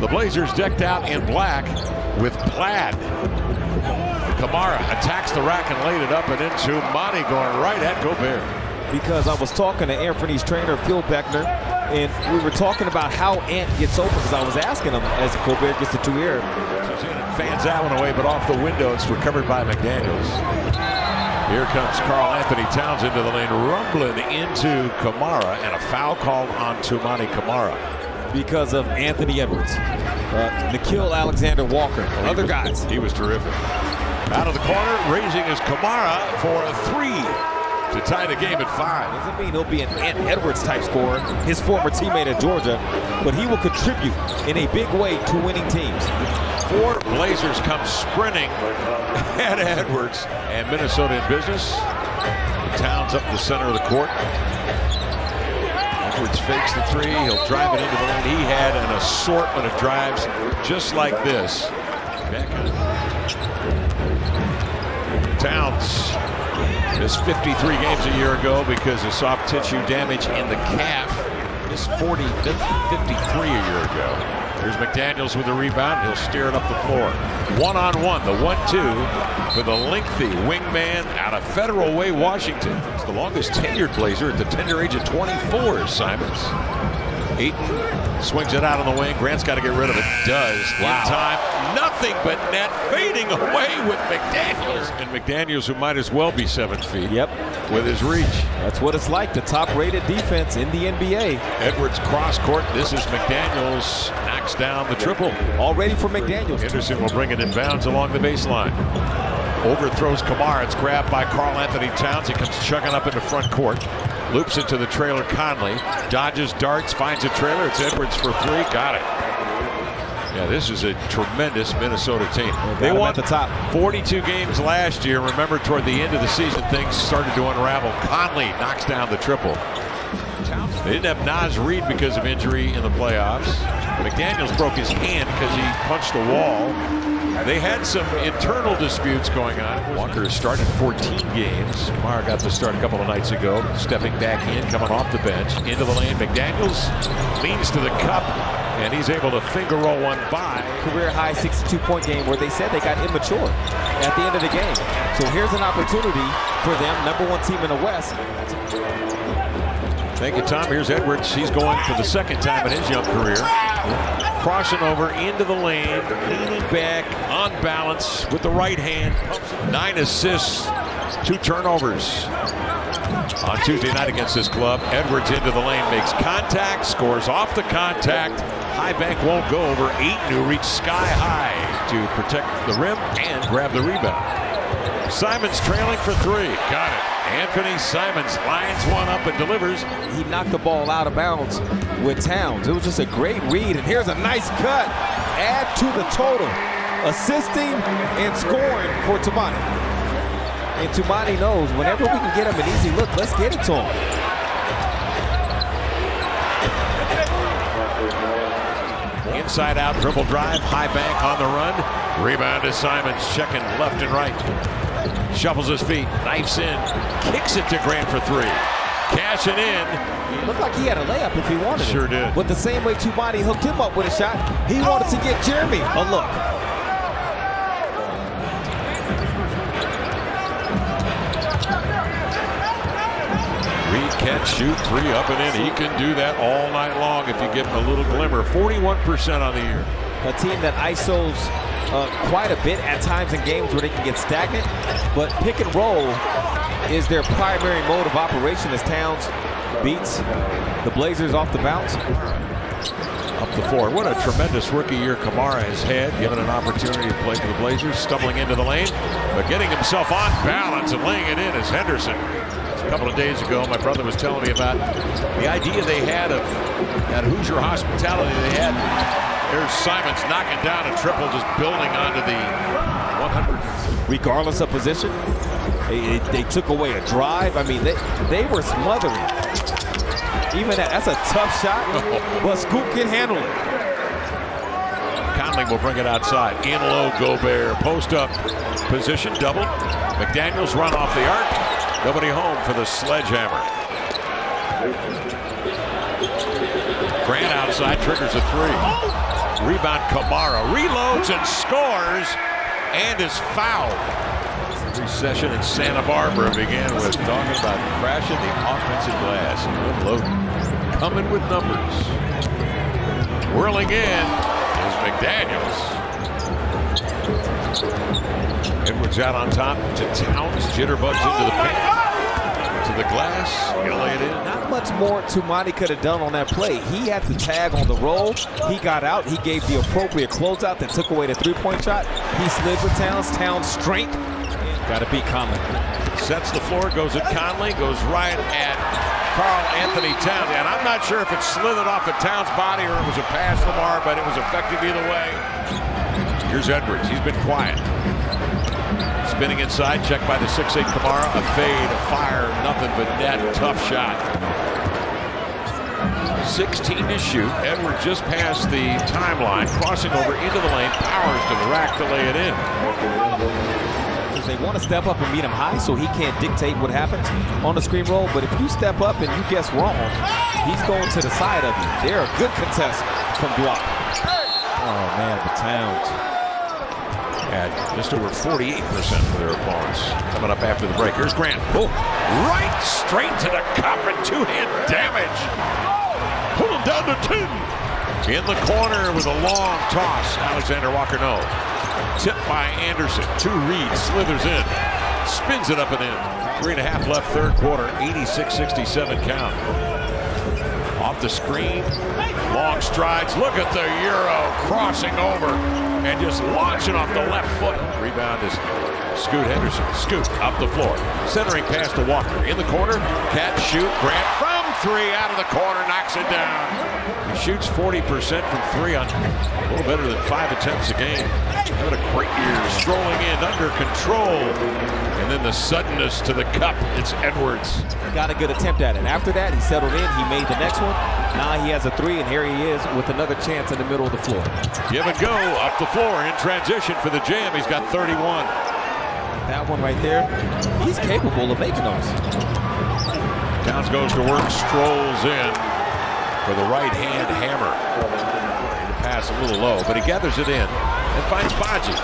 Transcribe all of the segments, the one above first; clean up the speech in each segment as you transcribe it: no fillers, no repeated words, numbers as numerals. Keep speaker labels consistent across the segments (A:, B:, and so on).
A: The Blazers decked out in black with plaid. Kamara attacks the rack and laid it up and into Monty, going right at Gobert.
B: Because I was talking to Anthony's trainer, Phil Beckner, and we were talking about how Ant gets open, because I was asking him as Gobert gets the two air.
A: Fans that one away, but off the window. It's recovered by McDaniels. Here comes Karl Anthony Towns into the lane, rumbling into Kamara, and a foul called on Toumani Camara.
B: Because of Anthony Edwards, Nickeil Alexander-Walker, other guys.
A: He was terrific. Out of the corner, raising his Kamara for a three to tie the game at 5.
B: Doesn't mean he'll be an Ant Edwards type scorer, his former teammate at Georgia, but he will contribute in a big way to winning teams.
A: 4 Blazers come sprinting at Edwards, and Minnesota in business. Towns up the center of the court. Edwards fakes the three. He'll drive it into the lane. He had an assortment of drives just like this. Towns missed 53 games a year ago because of soft tissue damage in the calf. Missed 53 a year ago. Here's McDaniels with the rebound. He'll steer it up the floor. One-on-one, the 1-2 for the lengthy wingman out of Federal Way, Washington. It's the longest tenured Blazer at the tender age of 24, Simons. Ayton swings it out on the wing. Grant's got to get rid of it. Does. Wow. In time. Nothing but net, fading away with McDaniels. And McDaniels, who might as well be 7 feet.
B: Yep.
A: With his reach.
B: That's what it's like, the top-rated defense in the NBA.
A: Edwards cross court. This is McDaniels. Knocks down the triple.
B: All ready for McDaniels.
A: Anderson will bring it in bounds along the baseline. Overthrows Kamara. It's grabbed by Karl Anthony Towns. He comes chugging up into front court. Loops into the trailer Conley. Dodges darts, finds a trailer. It's Edwards for 3. Got it. Yeah, this is a tremendous Minnesota team. They won
B: at the top.
A: 42 games last year. Remember, toward the end of the season, things started to unravel. Conley knocks down the triple. They didn't have Naz Reid because of injury in the playoffs. McDaniels broke his hand because he punched a wall. They had some internal disputes going on. Walker has started 14 games. Kamara got the start a couple of nights ago. Stepping back in, coming off the bench. Into the lane. McDaniels leans to the cup, and he's able to finger roll one by.
B: Career high 62-point game where they said they got immature at the end of the game. So here's an opportunity for them, #1 team in the West.
A: Thank you, Tom. Here's Edwards. He's going for the second time in his young career. Crossing over into the lane, leaning back, on balance with the right hand. 9 assists, 2 turnovers. On Tuesday night against this club, Edwards into the lane, makes contact, scores off the contact. High bank won't go over. Ayton, who reached sky high to protect the rim and grab the rebound. Simons trailing for 3. Got it. Anthony Simons lines one up and delivers.
B: He knocked the ball out of bounds with Towns. It was just a great read, and here's a nice cut. Add to the total. Assisting and scoring for Toumani. And Toumani knows whenever we can get him an easy look, let's get it to him.
A: Inside out dribble drive, high bank on the run. Rebound to Simons, checking left and right. Shuffles his feet, knifes in, kicks it to Grant for 3. Cashing in.
B: Looked like he had a layup if he wanted it.
A: Sure did.
B: But the same way Toumani hooked him up with a shot, he wanted to get Jeremy a look.
A: Reed catch, shoot, 3 up and in. He can do that all night long if you give him a little glimmer. 41% on the year.
B: A team that ISOs quite a bit at times in games where they can get stagnant, but pick and roll is their primary mode of operation as Towns beats the Blazers off the bounce.
A: Up the floor. What a tremendous rookie year Kamara has had, given an opportunity to play for the Blazers, stumbling into the lane, but getting himself on balance and laying it in is Henderson. A couple of days ago, my brother was telling me about the idea they had of that Hoosier hospitality they had. There's Simons knocking down a triple, just building onto the 100.
B: Regardless of position, they took away a drive. I mean, they were smothering. Even that's a tough shot, but Scoop can handle it.
A: Conley will bring it outside. In low, Gobert. Post up position, double. McDaniels run off the arc. Nobody home for the sledgehammer. Grant outside, triggers a 3. Rebound Kamara. Reloads and scores and is fouled. Recession in Santa Barbara began with talking about crashing the offensive glass. Unloading. Coming with numbers. Whirling in is McDaniels. Edwards out on top to Towns. Jitterbugs into the paint. To the glass. Gonna lay it in.
B: Not much more Tumani could have done on that play. He had to tag on the roll. He got out. He gave the appropriate closeout that took away the three-point shot. He slid with Towns. Towns' strength. Got to beat Conley.
A: Sets the floor. Goes at Conley. Goes right at Karl Anthony Towns. And I'm not sure if it slithered off of Towns' body or it was a pass Lamar, but it was effective either way. Here's Edwards. He's been quiet. Spinning inside, checked by the 6'8 Kamara. A fade, a fire, nothing but net. Tough shot. 16 to shoot. Edwards just past the timeline, crossing over into the lane. Powers to the rack to lay it in.
B: They want to step up and meet him high so he can't dictate what happens on the screen roll. But if you step up and you guess wrong, he's going to the side of you. They're a good contest from Dwap. Oh, man, the Towns.
A: At just over 48% for their opponents. Coming up after the break. Here's Grant. Oh, right straight to the cup and two-hand damage. Pull him down to 2. In the corner with a long toss. Alexander Walker-No. Tipped by Anderson. 2 reads. Slithers in. Spins it up and in. 3.5 left third quarter. 86-67 count. Off the screen. Long strides. Look at the Euro crossing over. And just launching off the left foot. Rebound is Scoot Henderson. Scoot up the floor. Centering pass to Walker. In the corner. Catch, shoot. Grant from 3 out of the corner. Knocks it down. He shoots 40% from 3 on a little better than 5 attempts a game. What a great year. Strolling in under control. And then the suddenness to the cup. It's Edwards.
B: Got a good attempt at it. After that, he settled in. He made the next one. Now he has a 3, and here he is with another chance in the middle of the floor.
A: Give and go up the floor in transition for the Jam. He's got 31.
B: That one right there, he's capable of making those.
A: Towns goes to work, strolls in for the right-hand hammer. The pass a little low, but he gathers it in and finds Baji.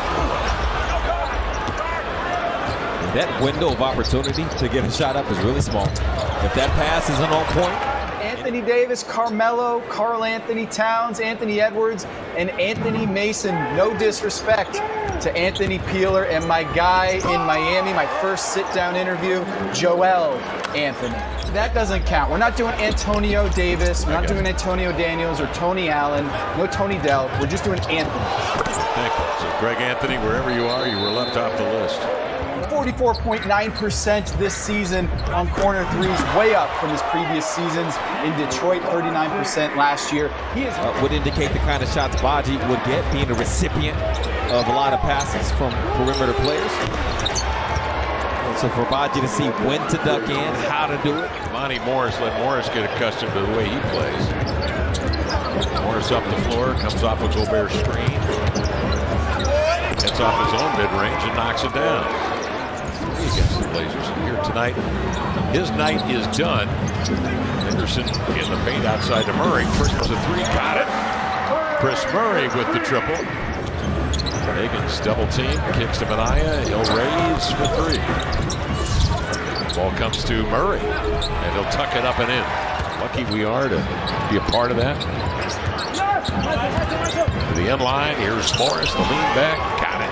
B: That window of opportunity to get a shot up is really small. If that pass isn't on point.
C: Anthony Davis, Carmelo, Karl Anthony Towns, Anthony Edwards, and Anthony Mason. No disrespect to Anthony Peeler and my guy in Miami, my first sit-down interview, Joel Anthony. That doesn't count. We're not doing Antonio Davis. We're not doing Antonio Daniels or Tony Allen. No Tony Delk. We're just doing Anthony.
A: Thank you. So Greg Anthony, wherever you are, you were left off the list.
C: 44.9% this season on corner threes, way up from his previous seasons. In Detroit, 39% last year.
B: He is would indicate the kind of shots Baji would get, being a recipient of a lot of passes from perimeter players. And so for Baji to see when to duck in, how to do it.
A: Monty Morris, let Morris get accustomed to the way he plays. Morris up the floor, comes off a Gobert screen. Gets off his own mid-range and knocks it down. Against the Blazers. And here tonight, his night is done. Henderson in the paint outside to Murray. Triggers a 3, got it. Chris Murray with the triple. Higgins double team, kicks to Minaya. He'll raise for 3. Ball comes to Murray, and he'll tuck it up and in. Lucky we are to be a part of that. To the end line, here's Morris, the lean back, got it.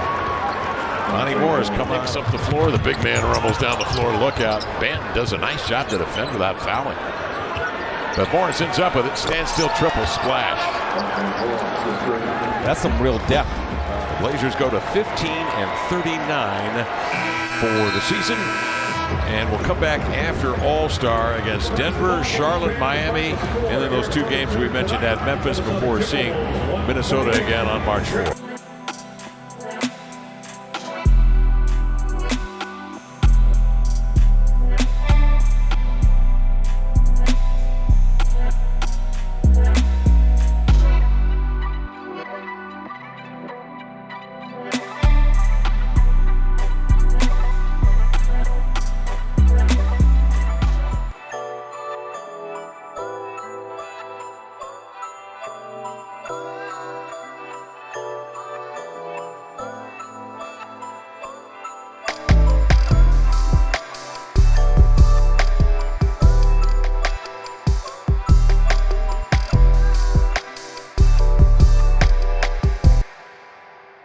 A: Monty Morris coming up the floor. The big man rumbles down the floor. Look out. Banton does a nice job to defend without fouling. But Morris ends up with it. Standstill triple splash.
B: That's some real depth.
A: The Blazers go to 15-39 for the season. And we'll come back after All-Star against Denver, Charlotte, Miami, and then those 2 games we mentioned at Memphis before seeing Minnesota again on March 4th.